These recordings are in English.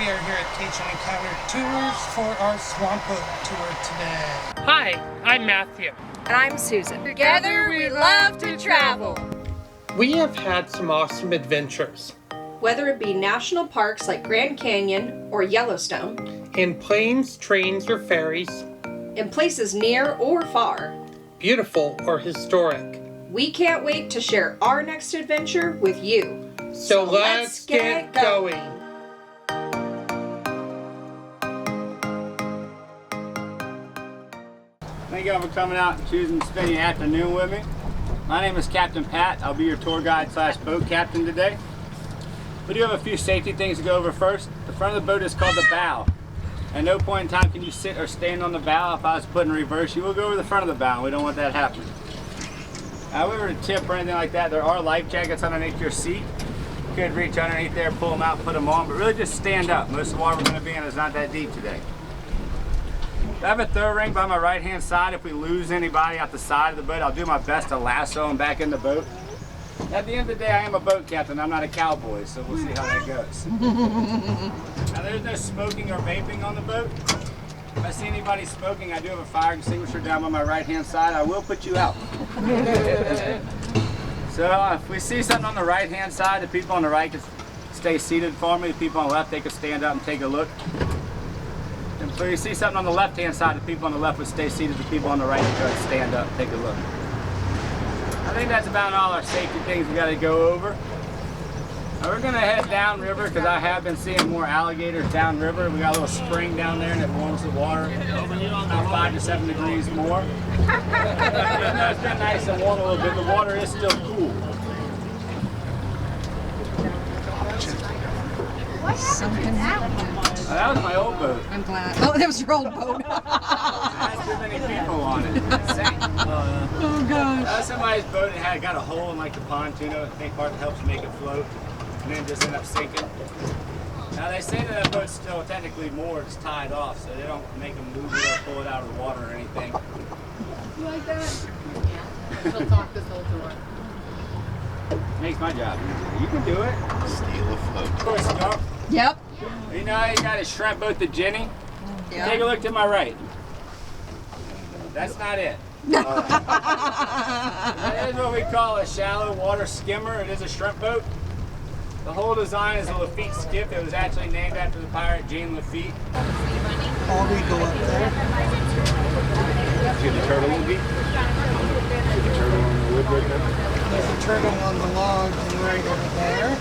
We are here at Cajun Encounters Tours for our swamp boat tour today. Hi, I'm Matthew. And I'm Susan. Together we love to travel. We have had some awesome adventures. Whether it be national parks like Grand Canyon or Yellowstone. In planes, trains, or ferries. In places near or far. Beautiful or historic. We can't wait to share our next adventure with you. So let's get going. Thank you all for coming out and choosing to spend the afternoon with me. My name is Captain Pat. I'll be your tour guide / boat captain today. We do have a few safety things to go over first. The front of the boat is called the bow. At no point in time can you sit or stand on the bow. If I was put in reverse, you will go over the front of the bow. We don't want that happening. However, to tip or anything like that, there are life jackets underneath your seat. You could reach underneath there, pull them out, put them on, but really just stand up. Most of the water we're going to be in is not that deep today. I have a throw ring by my right hand side. If we lose anybody out the side of the boat, I'll do my best to lasso them back in the boat. At the end of the day, I am a boat captain. I'm not a cowboy, so we'll see how that goes. Now, there's no smoking or vaping on the boat. If I see anybody smoking, I do have a fire extinguisher down by my right hand side. I will put you out. So if we see something on the right hand side, the people on the right can stay seated for me. The people on the left, they can stand up and take a look. And so you see something on the left hand side, the people on the left would stay seated, the people on the right would stand up and take a look. I think that's about all our safety things we got to go over. Now we're going to head downriver because I have been seeing more alligators downriver. We got a little spring down there and it warms the water about 5 to 7 degrees more. Even though it's been nice and warm a little bit, the water is still cool. That was my old boat. I'm glad. Oh, that was your old boat. I had too many people on it. It sank. Oh gosh. That was somebody's boat and had got a hole in like the pontoon. I think part that helps make it float, and then just end up sinking. Now they say that boat's still technically moored, it's tied off, so they don't make them move it or pull it out of the water or anything. You like that? Yeah. She'll talk this whole tour. Makes my job easier. You can do it. Steal a float. Of course, you know. Yep. You know how you got a shrimp boat, the Jenny? Yep. Take a look to my right. That's not it. That is what we call a shallow water skimmer. It is a shrimp boat. The whole design is a Lafitte skiff. It was actually named after the pirate Jean Lafitte. While we go up there. See the turtle will be? See the turtle on the wood right there? There's a turtle on the log and right over there.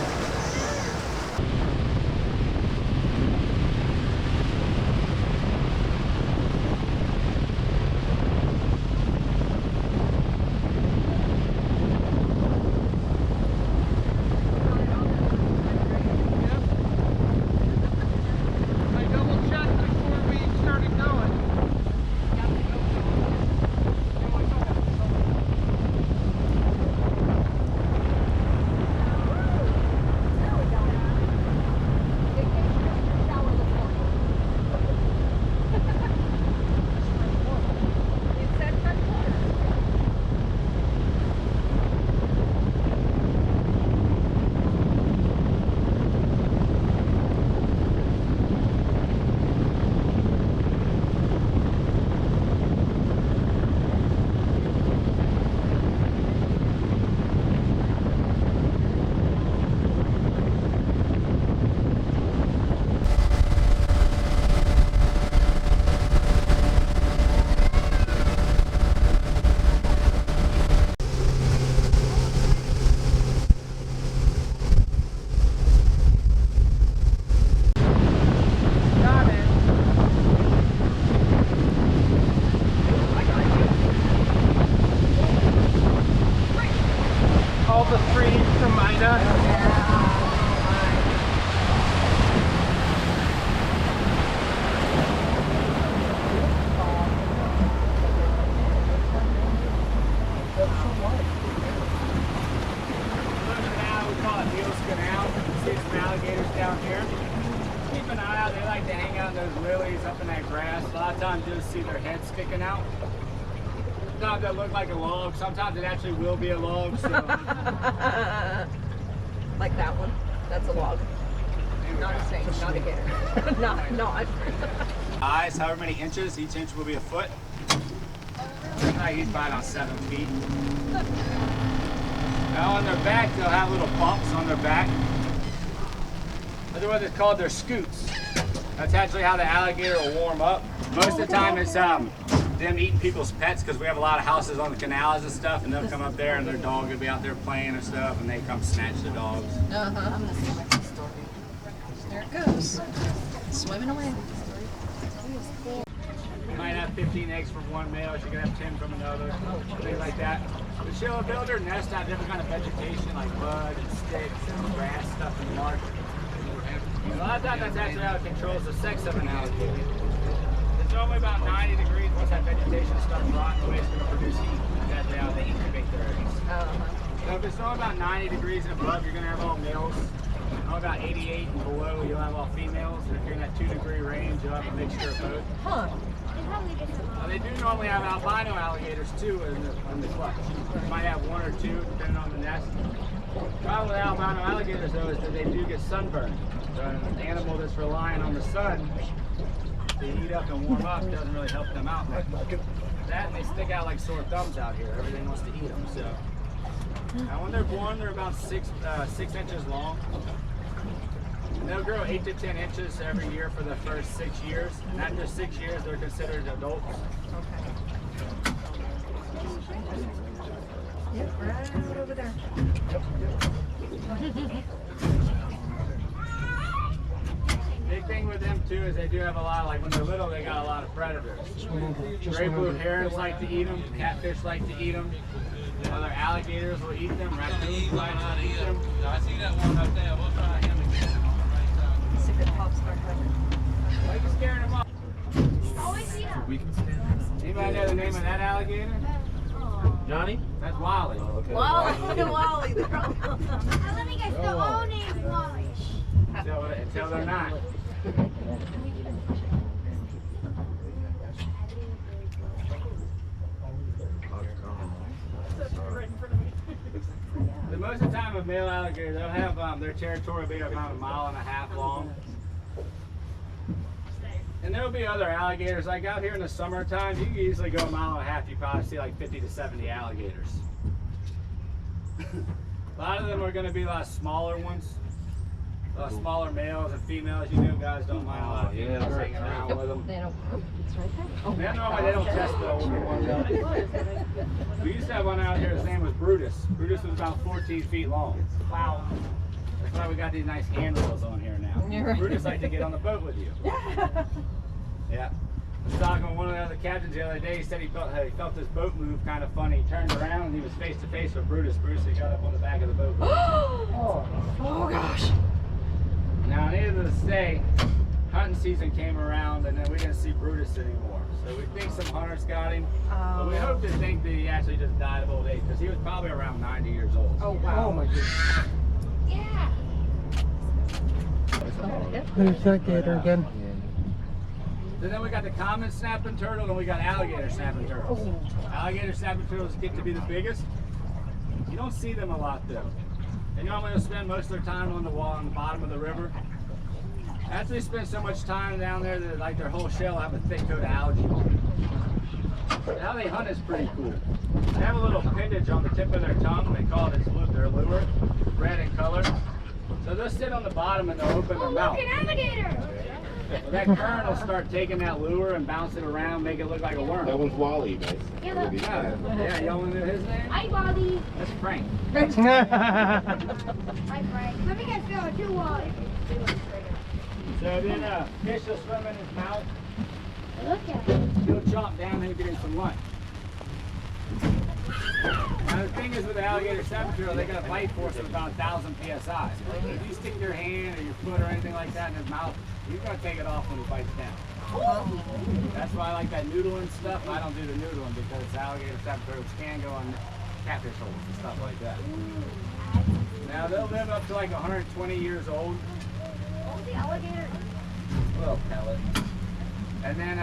alligators down here. Keep an eye out. They like to hang out in those lilies up in that grass. A lot of times you'll see their heads sticking out. Sometimes they look like a log. Sometimes it actually will be a log. So. Like that one. That's a log. Not a snake, not a gator. Not. Eyes, however many inches, each inch will be a foot. He's probably about 7 feet. Now on their back, they'll have little bumps on their back. Those are what they're called, their scoots. That's actually how the alligator will warm up. Most of the time it's them eating people's pets because we have a lot of houses on the canals and stuff, and they'll come up there and their dog will be out there playing and stuff, and they come snatch the dogs. There it goes. Swimming away. You might have 15 eggs from one male, you can have 10 from another, things like that. The she'll build their nest out of different kind of vegetation like mud and sticks and grass stuff in the marsh. A lot of times that's actually how it controls the sex of an alligator. It's normally about 90 degrees. Once that vegetation starts rotting away, it's going to produce heat. That's how they incubate their eggs. So if it's normally about 90 degrees and above, you're going to have all males. Normally about 88 and below, you'll have all females. And if you're in that 2-degree range, you'll have a mixture of both. They do normally have albino alligators too in the clutch. You might have 1 or 2 depending on the nest. The problem with albino alligators though is that they do get sunburned. So an animal that's relying on the sun to heat up and warm up doesn't really help them out much. That and they stick out like sore thumbs out here. Everything wants to eat them. So now when they're born, they're about 6 inches long. And they'll grow 8 to 10 inches every year for the first 6 years. And after 6 years, they're considered adults. Yep, right over there. Big thing with them too is they do have a lot, like when they're little, they got a lot of predators. Great blue herons like to eat them, catfish like to eat them. Other alligators will eat them, racoons like to eat them. I see that one up there. We'll try him again. Secret pops are covered. Why are you scaring them off? We can stand. Anybody know the name of that alligator? Johnny? That's Wally. Wally, they're all. I think I still own it, Wally. Until they're not. The most of the time, a male alligator, they'll have their territory will be about 1.5 miles long. And there'll be other alligators. Like out here in the summertime, you can easily go 1.5 miles. You probably see like 50 to 70 alligators. A lot of them are going to be a lot smaller ones. A lot smaller males and females. You know, guys don't mind a lot of females hanging around with them. They don't. It's right there. They don't test the older ones out. We used to have one out here, his name was Brutus. Brutus was about 14 feet long. Wow. That's why we got these nice handrails on here now. Brutus liked to get on the boat with you. Yeah. I was talking with one of the other captains the other day. He said he felt this boat move kind of funny. He turned around and he was face to face with Brutus. Brutus got up on the back of the boat. Oh gosh. Now, needless to say, hunting season came around and then we didn't see Brutus anymore. So we think some hunters got him. But we hope to think that he actually just died of old age because he was probably around 90 years old. Oh wow. Oh my goodness. Yeah. There's that gator again. And then we got the common snapping turtle and we got alligator snapping turtles. Alligator snapping turtles get to be the biggest. You don't see them a lot though. They normally will spend most of their time on the wall on the bottom of the river. After they spend so much time down there that like their whole shell will have a thick coat of algae on it. How they hunt is pretty cool. They have a little appendage on the tip of their tongue. They call it their lure, red in color. So they'll sit on the bottom and they'll open their mouth. Look, an alligator. Well, that current will start taking that lure and bounce it around, make it look like a worm. That one's Wally, guys. Yeah, y'all want to know his name? Hi, Wally. That's Frank. Hi, Frank. Let me get going too, Wally. So then fish will swim in his mouth. Look at it. He'll chomp down and he'll get him some lunch. Now the thing is with the alligator snapping turtle, they got a bite force of about 1,000 psi. If you stick your hand or your foot or anything like that in his mouth, he's gonna take it off when he bites down. That's why I like that noodling stuff. I don't do the noodling because alligator snapping turtles can go on catfish holes and stuff like that. Now they'll live up to like 120 years old. What's the alligator? Little pellet. And then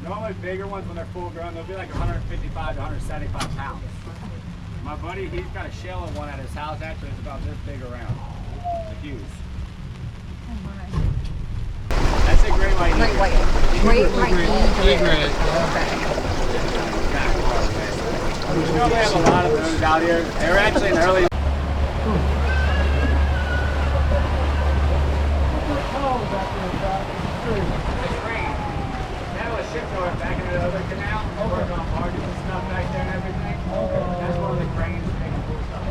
normally bigger ones when they're full grown, they'll be like 155 to 175 pounds. My buddy, he's got a shell of one at his house. Actually, it's about this big around. It's huge. That's a great white. Great white. Great white. Egret. You know, we have a lot of those out here. They were actually an early. Back into the other canal, working on barges and stuff back there and everything. That's one of the cranes making cool stuff.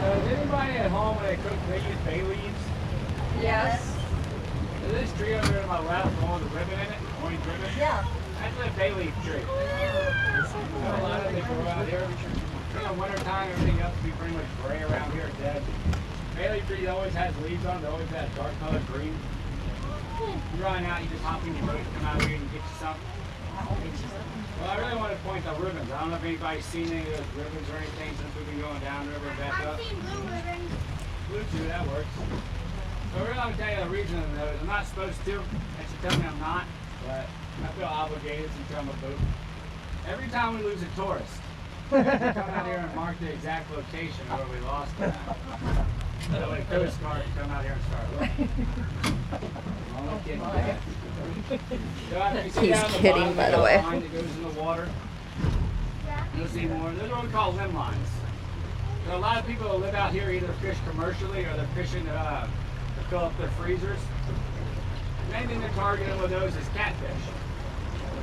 Does anybody at home when they cook, they use bay leaves? Yes. So this tree over there to my left, the one with the ribbon in it, orange ribbon. Yeah. That's a bay leaf tree. A lot of them grow out here. In the wintertime, everything else will be pretty much gray around here, dead. Bay leaf tree always has leaves on it, always has dark colored green. You run out, you just hop in your boat, come out here and get you something. Well, I really want to point the ribbons. I don't know if anybody's seen any of those ribbons or anything since we've been going down river and back up. I've seen blue ribbons. Blue too, that works. So really, I'm going to tell you the reason of those. I'm not supposed to. That should tell me I'm not, but I feel obligated since I'm a boat. Every time we lose a tourist, we come out here and mark the exact location of where we lost them. So when the Coast Guard can come out here and start looking. I'm not kidding. He's kidding, by the way. Line that goes in the water. You'll see more. Those are what we call limb lines. So a lot of people that live out here either fish commercially or they're fishing to fill up their freezers. The main thing they're targeting with those is catfish.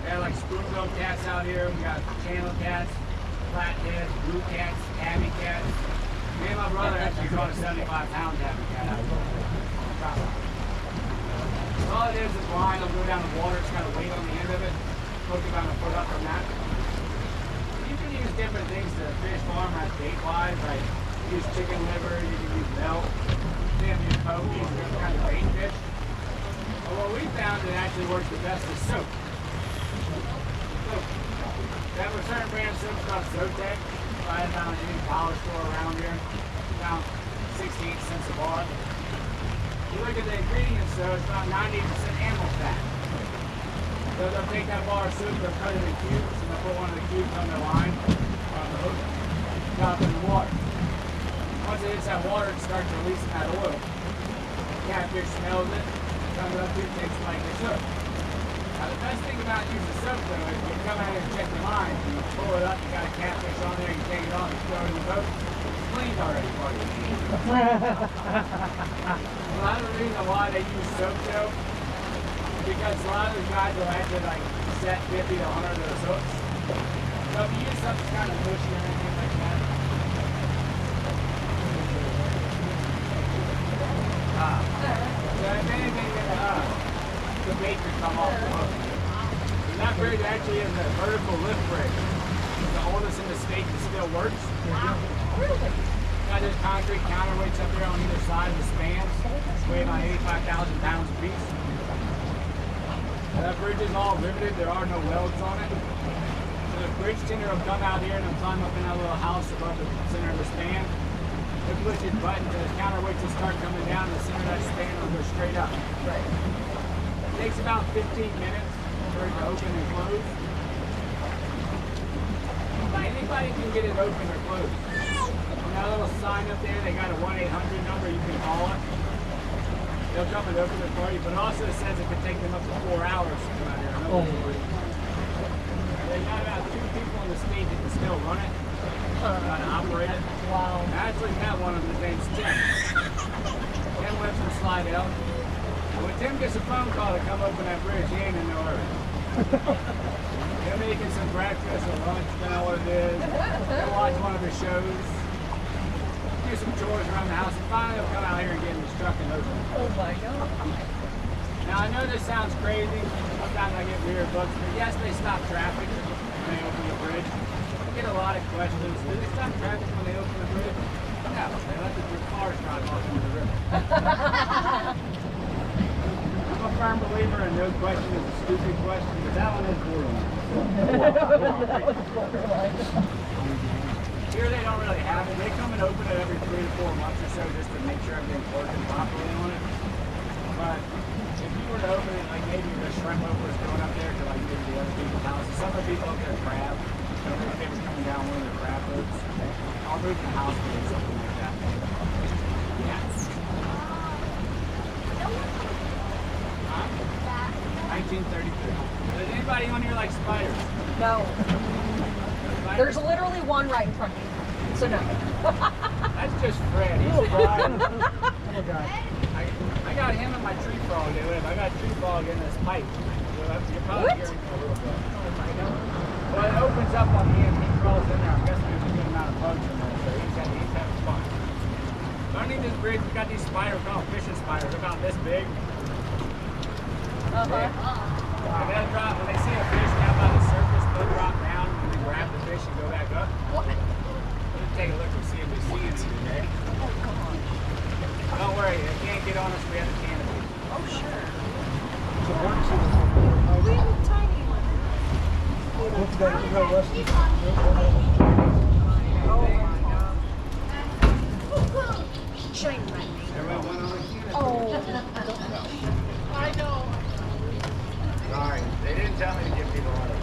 We have like spoonbill cats out here. We got channel cats, flatheads, blue cats, tabby cats. Me and my brother actually caught a 75-pound tabby cat out here. All it is line, it'll go down the water, it's got a weight on the end of it, hook about a foot up from that. You can use different things to fish farm as bait-wise, like use chicken liver, you can use milk, you can use poke, use different kinds of bait fish. But what we found that actually works the best is soap. Soap. We have a certain brand of soap called Zotec. Buy it down at any dollar store around here. About 68 cents a bar. You look at the ingredients though, it's about 90% animal fat. So they'll take that bar of soup, they'll cut it in cubes, and they'll put one of the cubes on the line, on the hook, drop it in the water. Once it hits that water, it starts releasing that oil. The catfish smells it, comes up here, tastes like the soap. Now the best thing about using soap though is when you come out here and check the line, and you pull it up, you got a catfish on there, you take it off, you throw it in the boat. Cleaned already for you. A lot of the reason why they use soap though, because a lot of the guys will actually like set 50 to 100 of those hooks. So if you use something kind of mushy or anything like that, so if anything, the bait could come off the hook. And that bridge actually is a vertical lift bridge. It's the oldest in the state that still works. Got those concrete counterweights up here on either side of the spans. Weigh about 85,000 pounds apiece. That bridge is all riveted. There are no welds on it. So the bridge tender will come out here and he'll climb up in that little house above the center of the span. He'll push his button to the counterweights will start coming down. The center of that span will go straight up. It takes about 15 minutes for it to open and close. Anybody can get it open or closed. On that little sign up there, they got a 1-800 number you can call it. They'll come and open it for you, but also it says it could take them up to 4 hours to come out here and open it for you. They got about 2 people in the state that can still run it. trying to operate it. Wow. I actually met one of them. His name's Tim. Tim lives in Slidell. And when Tim gets a phone call to come open that bridge, he ain't in no hurry. He'll making some breakfast or lunch, depending on what it is. He'll watch one of his shows. Do some chores around the house, and finally he'll come out here and get in his truck and open it. Oh my God. Now I know this sounds crazy. Sometimes I get weird looks, but yes, they stop traffic when they open the bridge. I get a lot of questions. Do they stop traffic when they open the bridge? No, they let the cars drive off into the river. I'm a firm believer in no question is a stupid question, but that one is borderline. Here they don't really have it. They come and open it every 3 to 4 months or so just to make sure everything's working properly on it. But if you were to open it, like maybe the shrimp openers going up there to like maybe the other people's houses. Some of the people up there crab. So if they were coming down one of their crab boats, I'll move the house or something like that. Yeah. 1933. Does anybody on here like spiders? No. Spiders? There's literally one right in front of you. So no. That's just Fred. He's I got him and my tree frog in it. I got a tree frog in this pipe. So you're probably hearing him a little bit. Well, it opens up on the end. He crawls in there. I'm guessing there's a good amount of bugs in there. So he's having fun. So underneath this bridge, we got these spiders called fishing spiders. They're about this big. And they'll drop, when they see a fish down by the surface, they'll drop down and then grab the fish and go back up. Let's take a look and see if we see anything today. Don't worry, they can't get on us, we have the canopy. Oh, sure. Little tiny one. Shame my name. Everyone went on the canopy. Oh. I know. Sorry, they didn't tell me to give people on it.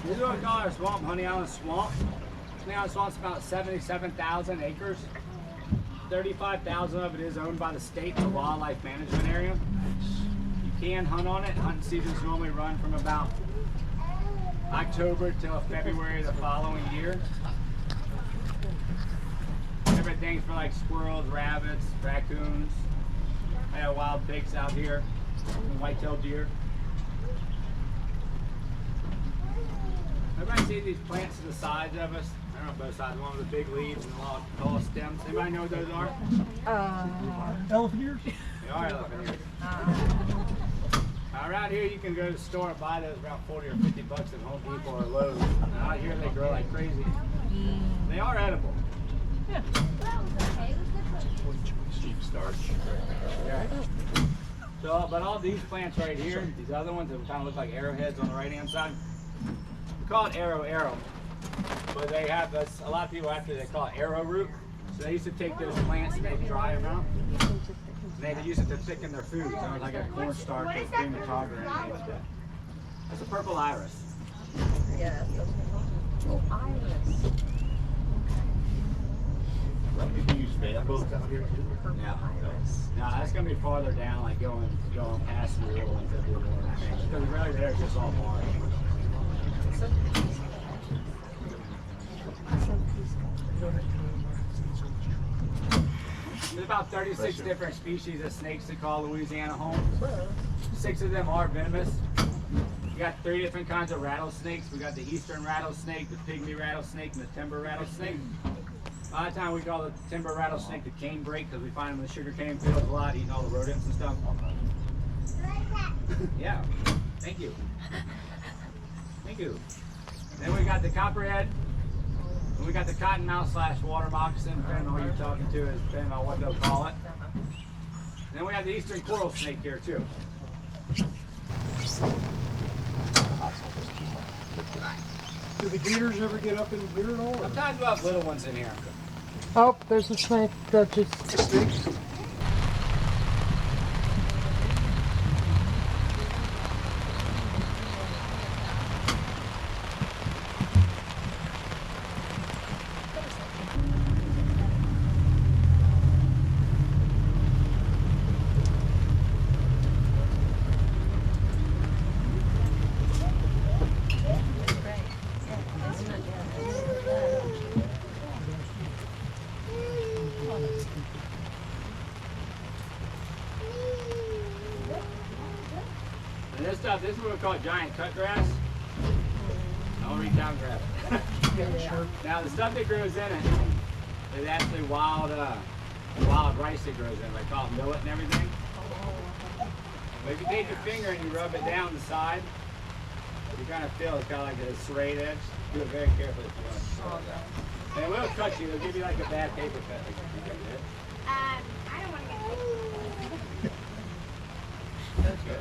This is what we call our swamp, Honey Island Swamp. Honey Island Swamp's about 77,000 acres. 35,000 of it is owned by the state. It's a wildlife management area. You can hunt on it. Hunting seasons normally run from about October till February the following year. Everything for like squirrels, rabbits, raccoons. I have wild pigs out here, and white-tailed deer. Everybody see these plants to the sides of us? I don't know both sides. One with the big leaves and a lot of tall stems. Anybody know what those are? Elephant ears? They are elephant ears. Around here, you can go to the store and buy those around 40 or 50 bucks at Home Depot or Lowe's. And out here, they grow like crazy. They are edible. Yeah. Cheap starch. Okay. So, but all these plants right here, these other ones that kind of look like arrowheads on the right-hand side, we call it arrow. But they have this, a lot of people after they call it arrowroot. So they used to take those plants and they dry them out. And they use it to thicken their food. So like a cornstarch or cream of tartar or anything like that. That's a purple iris. Yeah. Oh, iris. You use fan boats out here too? Yeah. No, that's gonna be farther down, like going past the little ones that we're doing. Because really there it's just all marsh. There's about 36 different species of snakes that call Louisiana home. 6 of them are venomous. We got 3 different kinds of rattlesnakes. We got the eastern rattlesnake, the pygmy rattlesnake, and the timber rattlesnake. A lot of time we call the timber rattlesnake the canebrake because we find them in the sugarcane fields a lot, eating all the rodents and stuff. Yeah, thank you. Thank you. Then we got the copperhead. We got the cottonmouth slash water moccasin, depending on who you're talking to, is depending on what they'll call it. And then we have the eastern coral snake here too. Do the gators ever get up in here at all? Sometimes we'll have little ones in here. Oh, there's a snake that just. And this stuff, this is what we call giant cut grass. I'll reach down and grab it. Yeah, sure. Now the stuff that grows in it is actually wild rice that grows in it. They call it millet and everything. But if you take your finger and you rub it down the side, you kind of feel it's got like a serrate edge. Do it very carefully if you want to. And it will cut you. It'll give you like a bad paper cut. Like if you get it. I don't want to get That's good.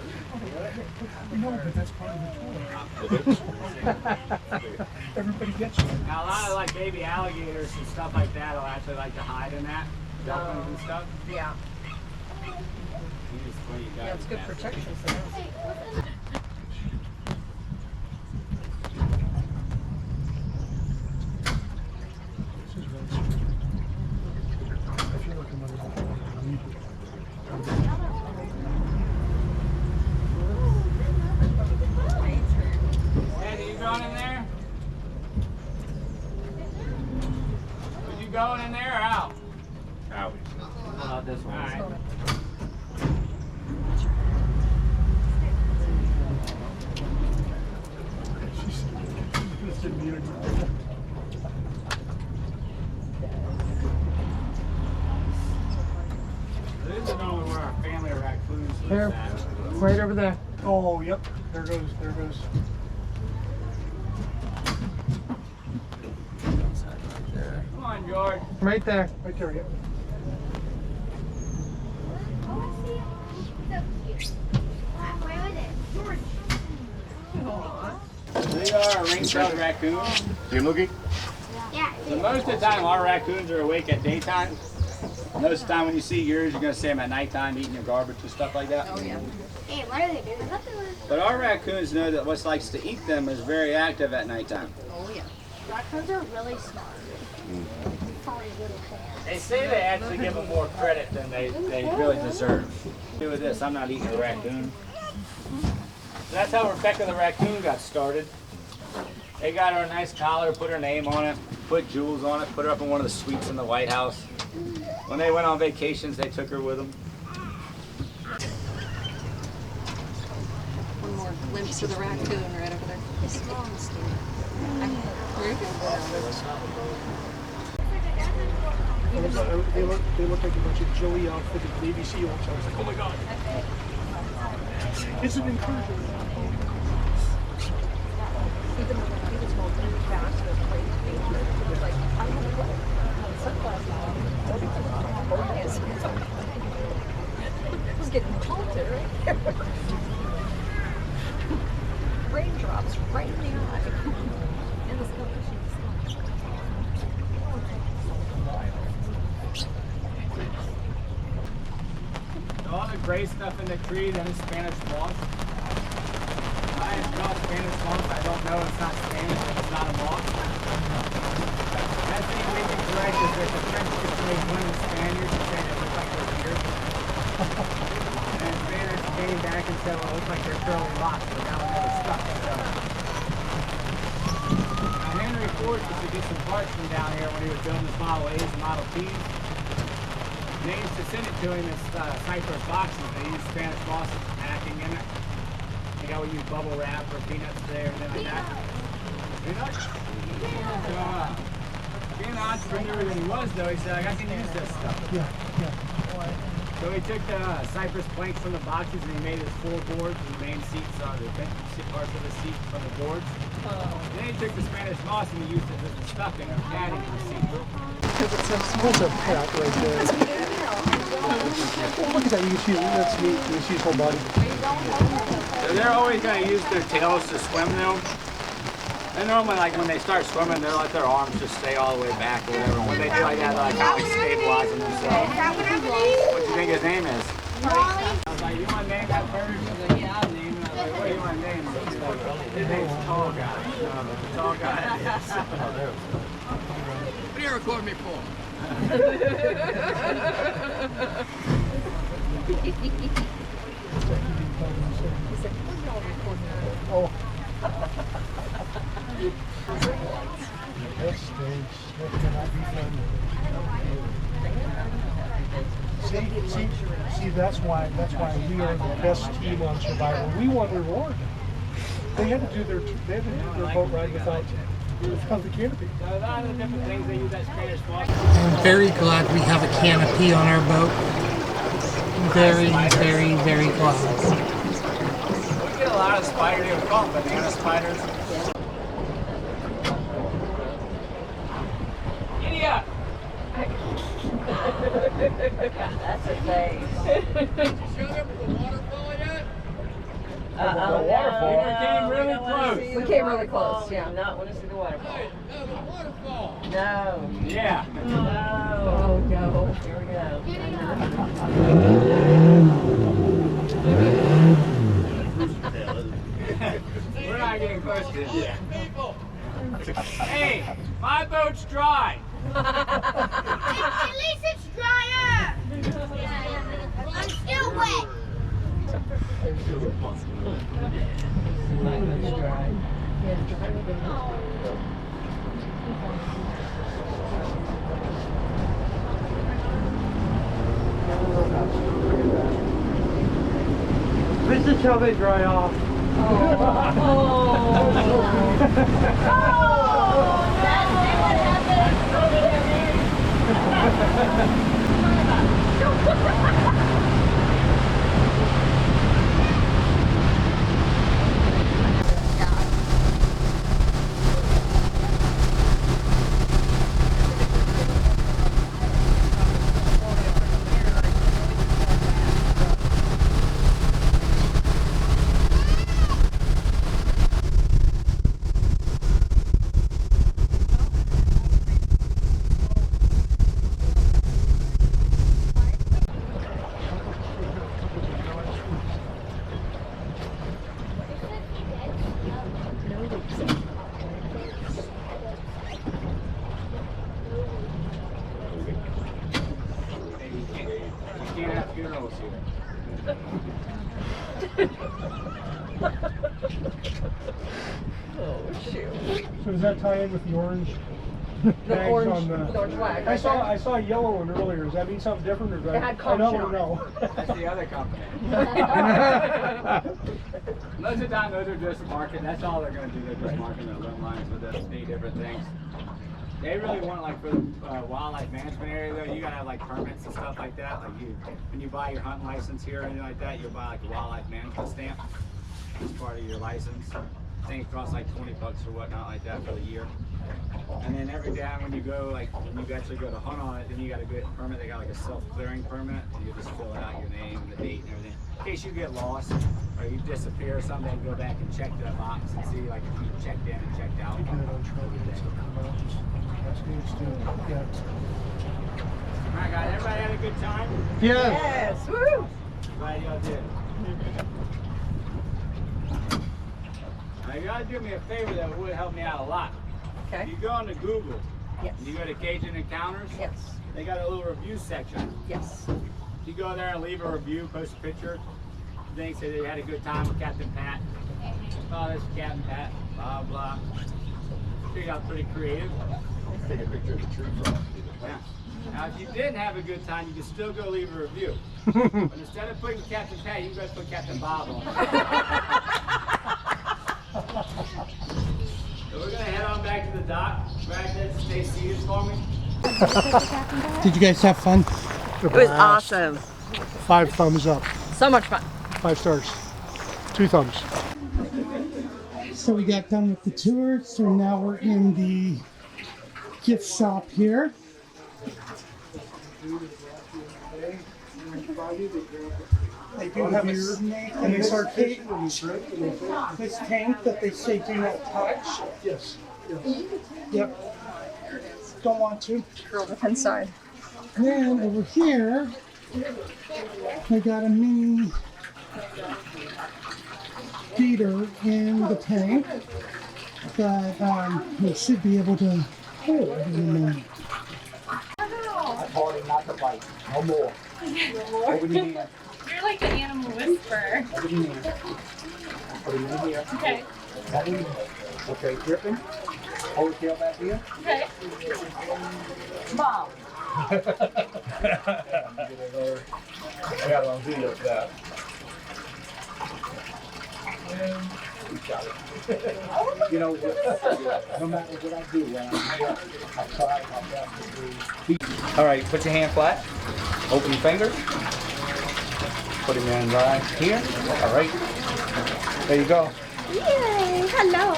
No, but that's part of the tour. Everybody gets it. Now a lot of like baby alligators and stuff like that will actually like to hide in that. Dolphins and stuff. Yeah. You just, when you got Yeah, it's good it, protection for them. I feel like I'm Hey, are you going in there? Are you going in there or out? Out. Out this one. All right. This is normally where our family of raccoons Here, lives at. right over there. Oh, yep. There goes. There goes. Come on, George. Right there. Right there, yep. Where was it? George. These are our ring-tailed raccoons. You looking? Yeah. So most of the time, our raccoons are awake at daytime. Most of the time, when you see yours, you're going to see them at nighttime eating your garbage and stuff like that. Oh, yeah. Hey, what are they doing? I thought they were. But our raccoons know that what likes to eat them is very active at nighttime. Oh, yeah. Raccoons are really smart. Probably little fans. They say they actually give them more credit than they really deserve. Do with this, I'm not eating a raccoon. So that's how Rebecca the raccoon got started. They got her a nice collar, put her name on it, put jewels on it, put her up in one of the suites in the White House. When they went on vacations, they took her with them. One more glimpse of the raccoon right over there. They look like a bunch of Joey outfitted Navy SEALs. I was like, oh my god. It's an incursion. Even though he was going fast and crazy, it was like, I don't know what sunglasses on. It was getting jolted right there. Raindrops right in the eye. And the sky. All the gray stuff in the tree, that is Spanish moss. I call Spanish moss. I don't know. It's not Spanish. It's not a moss. That's the way to correct is that the French just made one of the Spaniards and said it looked like they're weird. And the Spaniards came back and said, well, it looks like they're curly locks, but now they're stuck. So. Now, Henry Ford used to get some parts from down here when he was building his Model A's and Model T's. And they used to send it to him as cypress boxes. They used Spanish moss packing in it. You know, we use bubble wrap or peanuts there, everything like that. Peanuts? So, being the entrepreneur that he was, though, he said, like, I can use this stuff. Yeah, yeah. So we took the cypress planks from the boxes and he made us 4 boards and the main seats on the parts of the seat from the boards. Then he took the Spanish moss and he used it as the stuffing or padding for the seat. What's a pat right there? Oh, look at that. You can see, that's neat. You can see his whole body. So they're always going to use their tails to swim now. And normally, like when they start swimming, they'll let their arms just stay all the way back or whatever. When they do like that, they're like kind of like stabilizing themselves. What do you think his name is? I was like, you want to name that bird? He was like, yeah, I'll name it. I was like, what do you want to name it? He's like, his name's Tall Guy. Tall Guy. What are you recording me for? Oh. That stinks. That cannot be fun. See, that's why we are the best team on Survivor. We won the reward. They had to do their boat ride without the canopy. So a lot of the different things they use that Spanish moss. I'm very glad we have a canopy on our boat. Very, very, very glad. We get a lot of spiders. They call them banana spiders. Giddy up! That's a face. Show them the waterfall yet? The waterfall. We came really close. We came really close, yeah. Not want to see the waterfall. Hey, no, the waterfall. No. Yeah. No. Oh, no. Here we go. We're not getting close to it. Yeah. People. Hey, my boat's dry. At least it's drier. I'm still wet. This is how they dry off. So does that tie in with the orange tags orange- on the orange flag, I right saw there. I saw a yellow one earlier. Does that mean something different or It had I don't caution on know? That's the other company. Most of the time, those are just marking. That's all they're going to do. They're just marking their limb lines with the 8 different things. They really want, like, for the wildlife management area, though, you got to have, like, permits and stuff like that. Like, when you buy your hunting license here or anything like that, you'll buy, like, a wildlife management stamp as part of your license. I think it costs, like, $20 or whatnot like that for the year. And then every time when you go, like, when you actually go to hunt on it, then you got to get a permit. They got, like, a self-clearing permit, and you just fill out your name, the date, and everything. In case you get lost or you disappear or something, go back and check the box and see, like, if you checked in and checked out. That's good too. Yeah. All right, guys, everybody had a good time? Yes, woo! Glad y'all did. Now, you gotta do me a favor that would help me out a lot. Okay. You go on to Google, Yes. and you go to Cajun Encounters, Yes. they got a little review section. Yes. You go there and leave a review, post a picture. They say they had a good time with Captain Pat. Oh, this is Captain Pat, blah, blah. Figured out pretty creative. Take a picture of the tree frog. Yeah. Now, if you didn't have a good time, you can still go leave a review. But instead of putting Captain Pat, you can go put Captain Bob on. So we're gonna head on back to the dock. Brad, stay seated for me. Did you guys have fun? It was awesome. 5 thumbs up. So much fun. 5 stars. 2 thumbs. So we got done with the tour, so now we're in the gift shop here. They do have a snake in this arcade. This tank that they say do not touch. Yes. Yep. Don't want to. Curled up inside. Then over here, I got a mini gator in the tank that we should be able to hold in a minute. I told him not to bite. No more. Open your hand. You're like an animal whisperer. Open your hand. Put him in here. Okay. Open him. Okay, gripping. Hold the tail back here. Okay. Mom. I got it on video of that. You know, no matter what I do, when I'm here, I try my best to do. All right, put your hand flat. Open your fingers. Put them in right here. All right. There you go. Yay! Hello.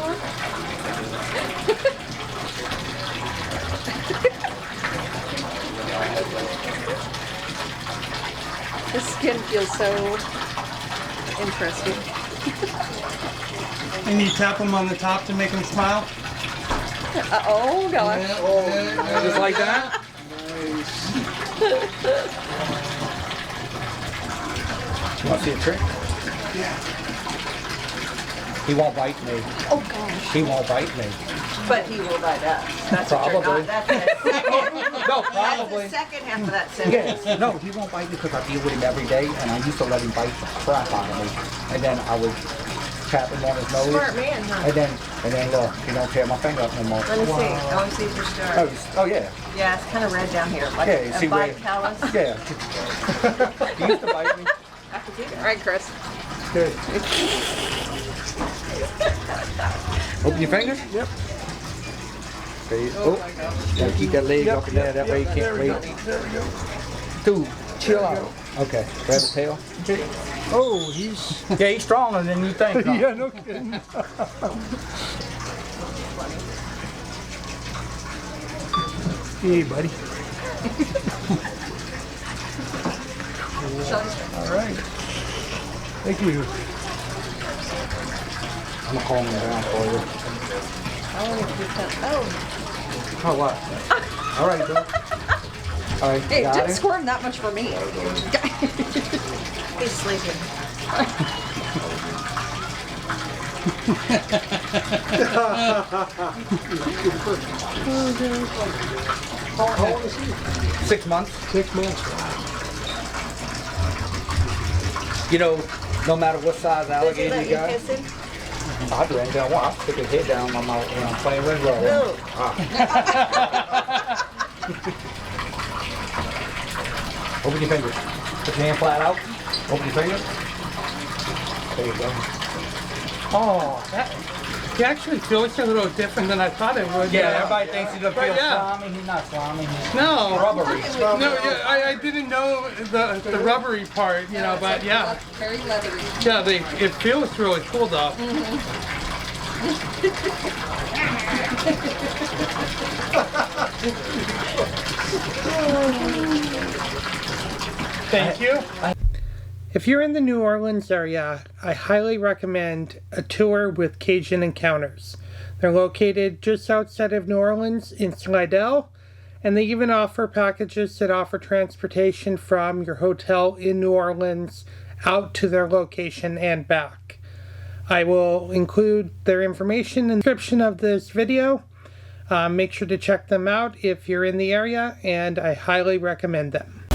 The skin feels so interesting. And you tap them on the top to make them smile. Oh gosh. Just like that. You want to see a trick? Yeah. He won't bite me. Oh gosh. He won't bite me. But he will bite us. That's what you're Probably. not. That's No, the probably. second half of that sentence. Yes. No, he won't bite me because I deal with him every day, and I used to let him bite the crap out of me. And then I would tap him on his nose. Smart man, huh? And then look, he don't tear my finger up no more. Let me see. I want to see if you're sure. Oh yeah. Yeah, it's kind of red down here. Like Yeah, you a see where- bite callus. Yeah. He used to bite me. All right, Chris. Good. Open your fingers? Yep. Okay. Oh, gotta keep that leg up in there, that way you can't wait. Dude, chill out. Okay, grab the tail. Oh, he's... Yeah, he's stronger than you think. Huh? Yeah, no kidding. Hey, buddy. All right. Thank you. I'm gonna calm him down for you. Oh, Oh, what? All right, Bill. All right, hey, got didn't it? squirm that much for me. He's sleeping. How old is he? 6 months. 6 months. You know, no matter what size Does he alligator let you you got, kiss him? I'd run down one. I'll stick his head down on my when I'm playing with him. No. Open your fingers. Put your hand flat out. Open your fingers. There you go. Oh, he actually feels a little different than I thought it would. Yeah, everybody thinks he's a But feel yeah. slimy. He's not slimy. He's No. rubbery. No, yeah, I didn't know the rubbery part, you know, but yeah. Very leathery. Yeah, it feels really cool though. Thank you. If you're in the New Orleans area, I highly recommend a tour with Cajun Encounters. They're located just outside of New Orleans in Slidell, and they even offer packages that offer transportation from your hotel in New Orleans out to their location and back. I will include their information in the description of this video. Make sure to check them out if you're in the area, and I highly recommend them.